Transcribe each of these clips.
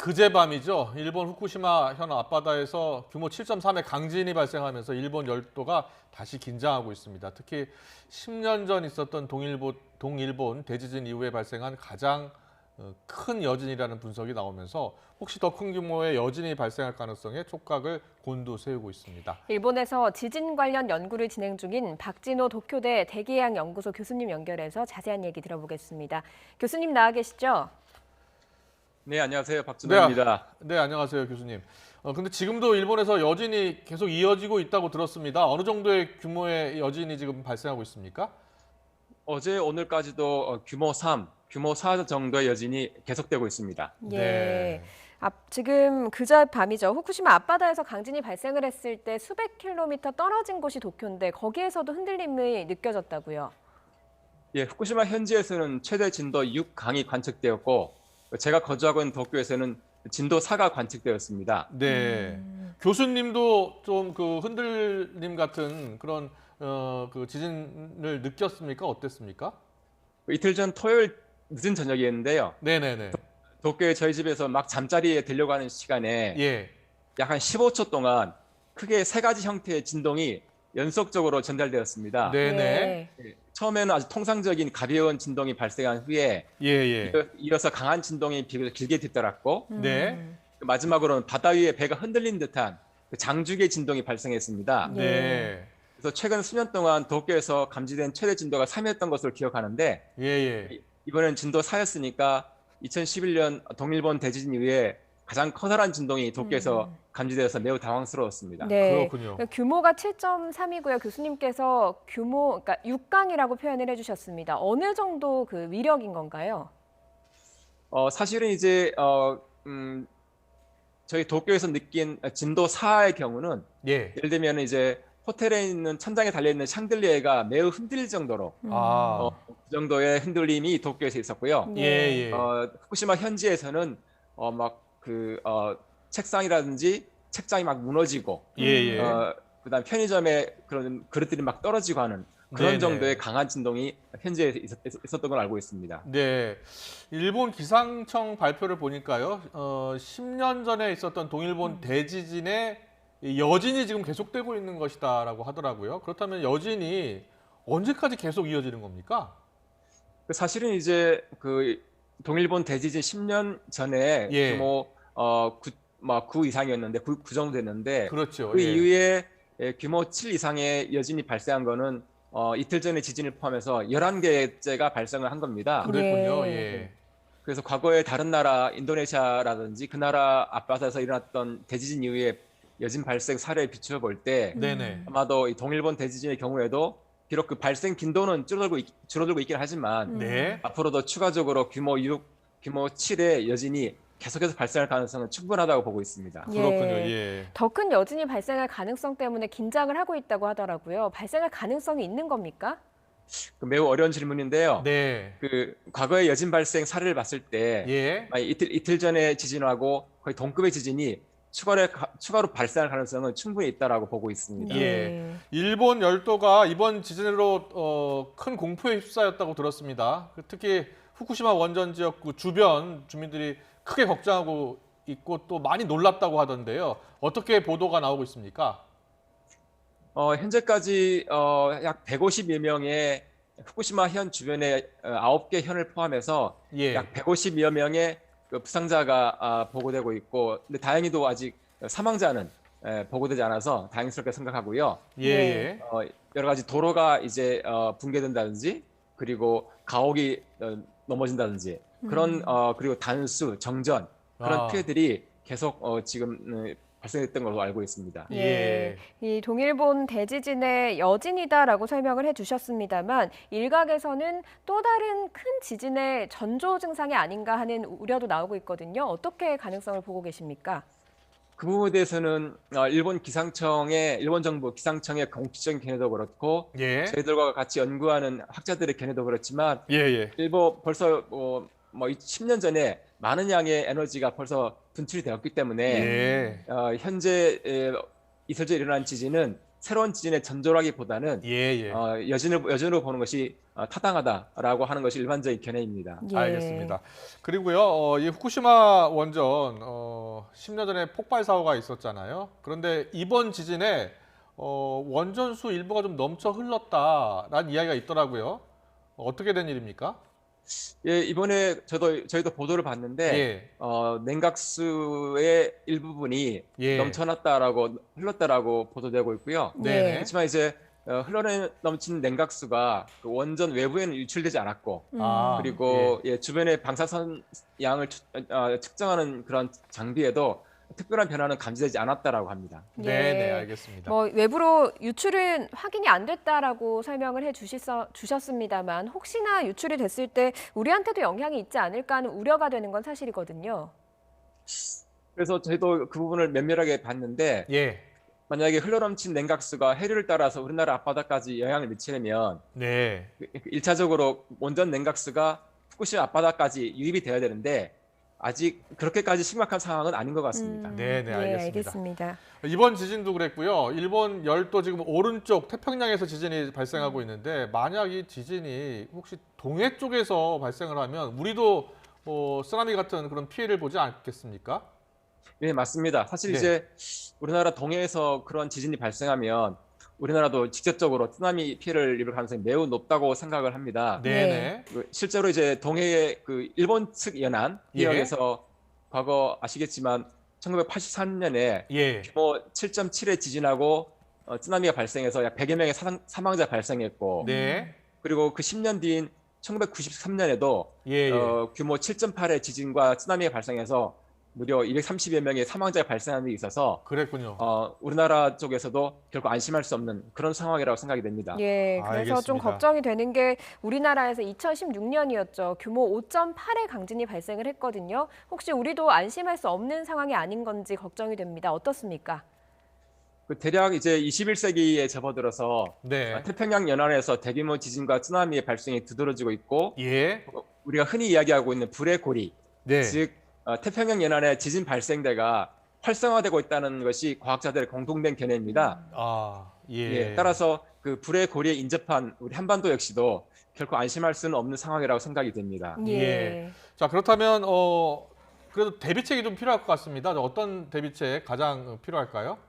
그제 밤이죠. 일본 후쿠시마 현 앞바다에서 규모 7.3의 강진이 발생하면서 일본 열도가 다시 긴장하고 있습니다. 특히 10년 전 있었던 동일본 대지진 이후에 발생한 가장 큰 여진이라는 분석이 나오면서 혹시 더 큰 규모의 여진이 발생할 가능성에 촉각을 곤두세우고 있습니다. 일본에서 지진 관련 연구를 진행 중인 박진호 도쿄대 대기해양연구소 교수님 연결해서 자세한 얘기 들어보겠습니다. 교수님 나와 계시죠? 네, 안녕하세요. 박진호입니다. 네, 안녕하세요, 교수님. 근데 지금도 일본에서 여진이 계속 이어지고 있다고 들었습니다. 어느 정도의 규모의 여진이 지금 발생하고 있습니까? 어제 오늘까지도 규모 3, 규모 4 정도의 여진이 계속되고 있습니다. 예. 지금 그저 밤이죠. 후쿠시마 앞바다에서 강진이 발생을 했을 때 수백 킬로미터 떨어진 곳이 도쿄인데 거기에서도 흔들림이 느껴졌다고요. 예, 후쿠시마 현지에서는 최대 진도 6강이 관측되었고 제가 거주하고 있는 도쿄에서는 진도 4가 관측되었습니다. 네. 교수님도 좀 그 흔들림 같은 그런 그 지진을 느꼈습니까? 어땠습니까? 이틀 전 토요일 늦은 저녁이었는데요. 네네네. 도쿄의 저희 집에서 막 잠자리에 들려고 하는 시간에 예. 약 한 15초 동안 크게 세 가지 형태의 진동이 연속적으로 전달되었습니다. 네네. 예, 처음에는 아주 통상적인 가벼운 진동이 발생한 후에 예예. 이어서 강한 진동이 비교적 길게 뒤따랐고 네. 마지막으로는 바다 위에 배가 흔들린 듯한 그 장죽의 진동이 발생했습니다. 네. 그래서 최근 수년 동안 도쿄에서 감지된 최대 진도가 3이었던 것으로 기억하는데 예예. 이번엔 진도 4였으니까 2011년 동일본 대지진 이후에 가장 커다란 진동이 도쿄에서 감지되어서 매우 당황스러웠습니다. 네. 그렇군요. 규모가 7.3이고요. 교수님께서 그러니까 6강이라고 표현을 해주셨습니다. 어느 정도 그 위력인 건가요? 사실은 이제 저희 도쿄에서 느낀 진도 4의 경우는 예. 예를 들면 이제 호텔에 있는 천장에 달려 있는 샹들리에가 매우 흔들릴 정도로 아. 그 정도의 흔들림이 도쿄에서 있었고요. 예예. 후쿠시마 현지에서는 책상이라든지 책장이 막 무너지고 예예. 그다음 편의점에 그런 그릇들이 막 떨어지고 하는 그런 네네. 정도의 강한 진동이 현지에 있었던 걸 알고 있습니다. 네. 일본 기상청 발표를 보니까요. 10년 전에 있었던 동일본 대지진의 이 여진이 지금 계속되고 있는 것이다라고 하더라고요. 그렇다면 여진이 언제까지 계속 이어지는 겁니까? 사실은 이제 그 동일본 대지진 10년 전에 예. 규모 9 이상이었는데 9 정도 됐는데 그렇죠. 그 예. 이후에 규모 7 이상의 여진이 발생한 거는 이틀 전의 지진을 포함해서 11개째가 발생을 한 겁니다. 그랬군요. 네. 예. 그래서 과거에 다른 나라 인도네시아라든지 그 나라 앞바다에서 일어났던 대지진 이후에 여진 발생 사례에 비추어 볼 때 네네. 아마도 이 동일본 대지진의 경우에도 비록 그 발생 빈도는 줄어들고 있긴 하지만 네. 앞으로도 추가적으로 규모 6, 규모 7의 여진이 계속해서 발생할 가능성은 충분하다고 보고 있습니다. 그렇군요. 예. 더 큰 여진이 발생할 가능성 때문에 긴장을 하고 있다고 하더라고요. 발생할 가능성이 있는 겁니까? 매우 어려운 질문인데요. 네. 그 과거의 여진 발생 사례를 봤을 때 예. 이틀 전에 지진하고 거의 동급의 지진이 추가로 발생할 가능성은 충분히 있다라고 보고 있습니다. 예. 일본 열도가 이번 지진으로 큰 공포에 휩싸였다고 들었습니다. 특히 후쿠시마 원전 지역 그 주변 주민들이 크게 걱정하고 있고 또 많이 놀랐다고 하던데요. 어떻게 보도가 나오고 있습니까? 현재까지 약 150여 명의 후쿠시마 현 주변의 9개 현을 포함해서 예. 약 150여 명의 그 부상자가 보고되고 있고, 근데 다행히도 아직 사망자는 보고되지 않아서 다행스럽게 생각하고요. 예. 예. 여러 가지 도로가 이제 붕괴된다든지, 그리고 가옥이 넘어진다든지 그런 그리고 단수, 정전 그런 피해들이 계속 지금 발생했던 걸로 알고 있습니다. 예. 이 동일본 대지진의 여진이다라고 설명을 해주셨습니다만 일각에서는 또 다른 큰 지진의 전조 증상이 아닌가 하는 우려도 나오고 있거든요. 어떻게 가능성을 보고 계십니까? 그 부분에 대해서는 일본 정부 기상청의 공식적인 견해도 그렇고 예. 저희들과 같이 연구하는 학자들의 견해도 그렇지만 예. 예. 일본 벌써 10년 전에 많은 양의 에너지가 벌써 분출이 되었기 때문에 예. 현재 이틀째 일어난 지진은 새로운 지진의 전조라기보다는 예, 예. 여진으로 보는 것이 타당하다라고 하는 것이 일반적인 견해입니다. 예. 알겠습니다. 그리고요, 이 후쿠시마 원전 10년 전에 폭발 사고가 있었잖아요. 그런데 이번 지진에 원전수 일부가 좀 넘쳐 흘렀다라는 이야기가 있더라고요. 어떻게 된 일입니까? 예, 이번에 저희도 보도를 봤는데 예, 냉각수의 일부분이 예. 흘렀다라고 보도되고 있고요. 네네. 그렇지만 이제 넘친 냉각수가 그 원전 외부에는 유출되지 않았고 아, 그리고 주변의 방사선 양을 측정하는 그런 장비에도 특별한 변화는 감지되지 않았다라고 합니다. 네네, 알겠습니다. 뭐 외부로 유출은 확인이 안 됐다라고 설명을 주셨습니다만 혹시나 유출이 됐을 때 우리한테도 영향이 있지 않을까 하는 우려가 되는 건 사실이거든요. 그래서 저희도 그 부분을 면밀하게 봤는데 예, 만약에 흘러넘친 냉각수가 해류를 따라서 우리나라 앞바다까지 영향을 미치려면 네, 1차적으로 원전 냉각수가 후쿠시마 앞바다까지 유입이 돼야 되는데 아직 그렇게까지 심각한 상황은 아닌 것 같습니다. 네네, 알겠습니다. 알겠습니다. 이번 지진도 그랬고요. 일본 열도 지금 오른쪽 태평양에서 지진이 발생하고 있는데 만약 이 지진이 혹시 동해 쪽에서 발생을 하면 우리도 쓰나미 같은 그런 피해를 보지 않겠습니까? 네, 맞습니다. 사실 네. 이제 우리나라 동해에서 그런 지진이 발생하면 우리나라도 직접적으로 쓰나미 피해를 입을 가능성이 매우 높다고 생각을 합니다. 네네. 실제로 이제 동해의 그 일본 측 연안 지역에서 과거 아시겠지만 1983년에 예. 규모 7.7의 지진하고 쓰나미가 발생해서 약 100여 명의 사망자 발생했고 네. 그리고 그 10년 뒤인 1993년에도 예. 규모 7.8의 지진과 쓰나미가 발생해서 무려 230여 명의 사망자가 발생한 일이 있어서 그랬군요. 우리나라 쪽에서도 결코 안심할 수 없는 그런 상황이라고 생각이 됩니다. 예, 그래서 좀 알겠습니다. 걱정이 되는 게 우리나라에서 2016년이었죠. 규모 5.8의 강진이 발생을 했거든요. 혹시 우리도 안심할 수 없는 상황이 아닌 건지 걱정이 됩니다. 어떻습니까? 대략 이제 21세기에 접어들어서 네. 태평양 연안에서 대규모 지진과 쓰나미의 발생이 두드러지고 있고 예. 우리가 흔히 이야기하고 있는 불의 고리, 네. 즉 태평양 연안의 지진 발생대가 활성화되고 있다는 것이 과학자들의 공통된 견해입니다. 아, 예. 따라서 그 불의 고리에 인접한 우리 한반도 역시도 결코 안심할 수는 없는 상황이라고 생각이 됩니다. 예. 자, 그렇다면 그래도 대비책이 좀 필요할 것 같습니다. 어떤 대비책 가장 필요할까요?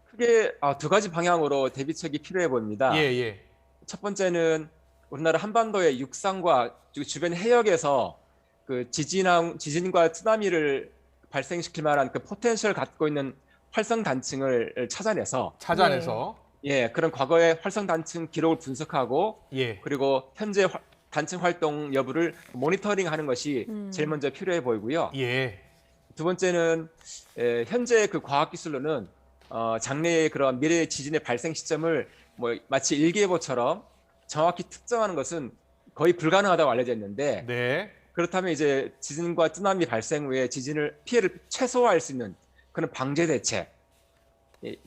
크게 두 가지 방향으로 대비책이 필요해 보입니다. 예. 첫 번째는 우리나라 한반도의 육상과 주변 해역에서 그 지진과 쓰나미를 발생시킬 만한 그 포텐셜을 갖고 있는 활성 단층을 찾아내서 그런 과거의 활성 단층 기록을 분석하고 그리고 현재 단층 활동 여부를 모니터링하는 것이 제일 먼저 필요해 보이고요. 두 번째는 현재 그 과학 기술로는 장래의 그런 미래의 지진의 발생 시점을 마치 일기예보처럼 정확히 특정하는 것은 거의 불가능하다고 알려져 있는데 그렇다면 이제 지진과 쓰나미 발생 후에 피해를 최소화할 수 있는 그런 방제 대책,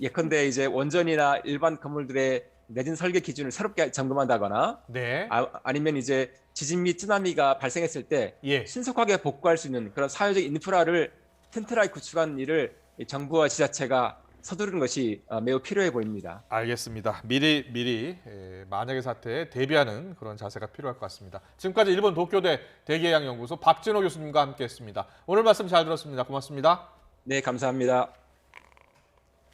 예컨대 이제 원전이나 일반 건물들의 내진 설계 기준을 새롭게 점검한다거나 아니면 이제 지진 및 쓰나미가 발생했을 때 신속하게 복구할 수 있는 그런 사회적 인프라를 튼튼하게 구축하는 일을 정부와 지자체가 서두르는 것이 매우 필요해 보입니다. 알겠습니다. 미리 만약의 사태에 대비하는 그런 자세가 필요할 것 같습니다. 지금까지 일본 도쿄대 대기해양연구소 박진호 교수님과 함께했습니다. 오늘 말씀 잘 들었습니다. 고맙습니다. 네, 감사합니다.